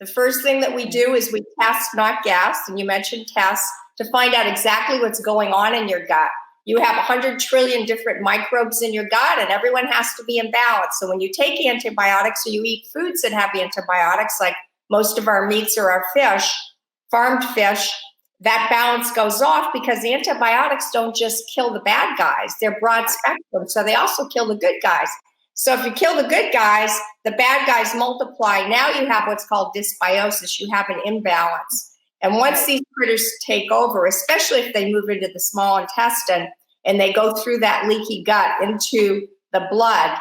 The first thing that we do is we test, not guess, and you mentioned tests, to find out exactly what's going on in your gut. You have 100 trillion different microbes in your gut, and everyone has to be in balance. So when you take antibiotics or you eat foods that have antibiotics, like most of our meats or our fish, farmed fish, that balance goes off because the antibiotics don't just kill the bad guys. They're broad spectrum, so they also kill the good guys. So if you kill the good guys, the bad guys multiply. Now you have what's called dysbiosis. You have an imbalance. And once these critters take over, especially if they move into the small intestine and they go through that leaky gut into the blood,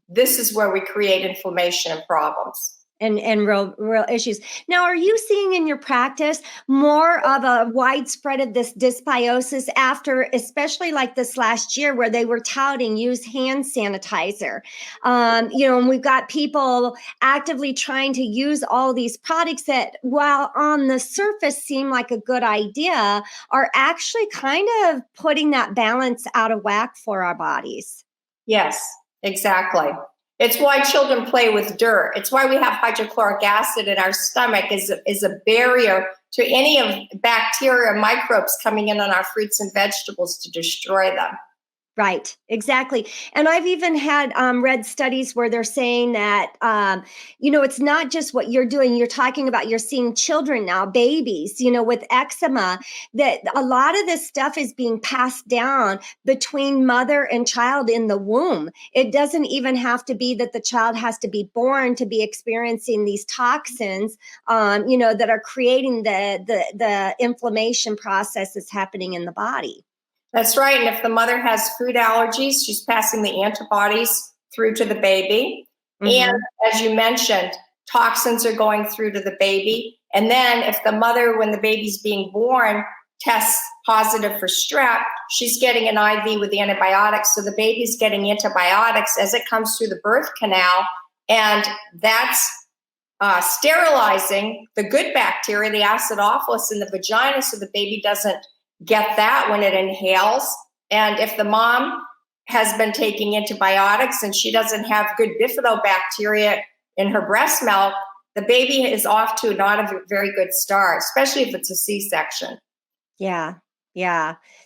this is where we create inflammation and problems. And real issues. Now, are you seeing in your practice more of a widespread of this dysbiosis after, especially like this last year where they were touting use hand sanitizer? And we've got people actively trying to use all these products that, while on the surface seem like a good idea, are actually kind of putting that balance out of whack for our bodies. Yes, exactly. It's why children play with dirt. It's why we have hydrochloric acid in our stomach is a barrier to any of bacteria and microbes coming in on our fruits and vegetables to destroy them. Right, exactly. And I've even had read studies where they're saying that, it's not just what you're doing. You're talking about, you're seeing children now, babies, with eczema, that a lot of this stuff is being passed down between mother and child in the womb. It doesn't even have to be that the child has to be born to be experiencing these toxins, that are creating the inflammation process that's happening in the body. That's right. And if the mother has food allergies, she's passing the antibodies through to the baby. Mm-hmm. And as you mentioned, toxins are going through to the baby. And then if the mother, when the baby's being born, tests positive for strep, she's getting an IV with antibiotics. So the baby's getting antibiotics as it comes through the birth canal. And that's sterilizing the good bacteria, the acidophilus in the vagina, so the baby doesn't get that when it inhales. And if the mom has been taking antibiotics and she doesn't have good bifidobacteria in her breast milk, the baby is off to not a very good start, especially if it's a C-section. Yeah.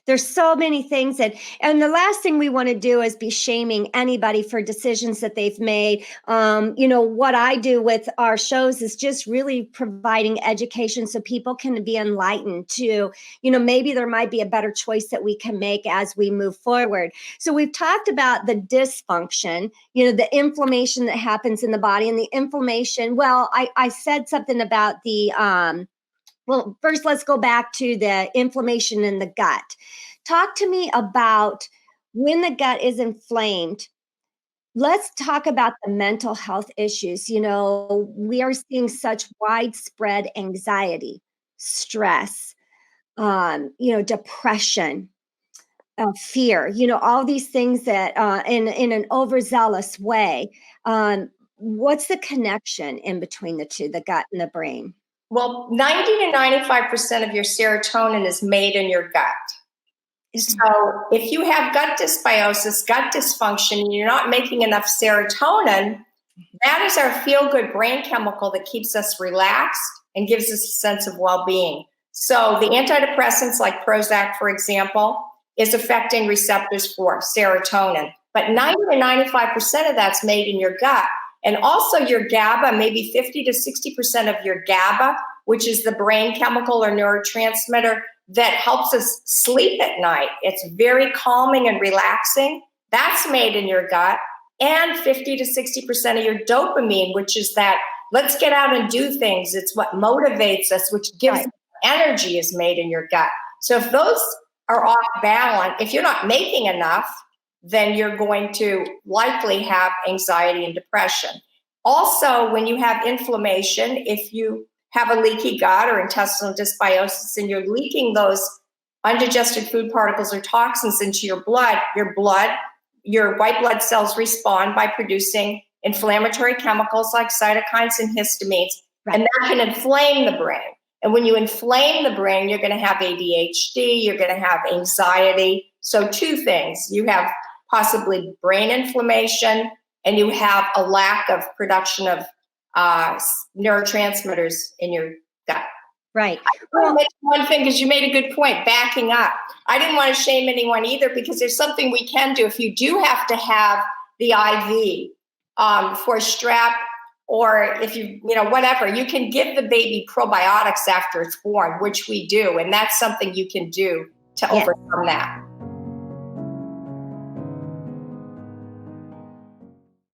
There's so many things and the last thing we want to do is be shaming anybody for decisions that they've made. What I do with our shows is just really providing education so people can be enlightened to, maybe there might be a better choice that we can make as we move forward. So we've talked about the dysfunction, the inflammation that happens in the body and the inflammation. Well, I said something about the, well, first, let's go back to the inflammation in the gut. Talk to me about when the gut is inflamed. Let's talk about the mental health issues. We are seeing such widespread anxiety, stress, depression, fear, all these things that in an overzealous way. What's the connection in between the two, the gut and the brain? Well, 90 to 95% of your serotonin is made in your gut. So if you have gut dysbiosis, gut dysfunction, and you're not making enough serotonin, that is our feel-good brain chemical that keeps us relaxed and gives us a sense of well-being. So the antidepressants like Prozac, for example, is affecting receptors for serotonin. But 90 to 95% of that's made in your gut. And also your GABA, maybe 50 to 60% of your GABA, which is the brain chemical or neurotransmitter that helps us sleep at night. It's very calming and relaxing. That's made in your gut. And 50 to 60% of your dopamine, which is that let's get out and do things. It's what motivates us, which gives us energy, is made in your gut. So if those are off balance, if you're not making enough, then you're going to likely have anxiety and depression. Also, when you have inflammation, if you have a leaky gut or intestinal dysbiosis and you're leaking those undigested food particles or toxins into your white blood cells respond by producing inflammatory chemicals like cytokines and histamines, and that can inflame the brain. And when you inflame the brain, you're going to have ADHD, you're going to have anxiety. So two things, you have possibly brain inflammation, and you have a lack of production of neurotransmitters in your gut. Right. Well, one thing, because you made a good point, backing up. I didn't want to shame anyone either, because there's something we can do. If you do have to have the IV for strep, or if whatever, you can give the baby probiotics after it's born, which we do. And that's something you can do to overcome that.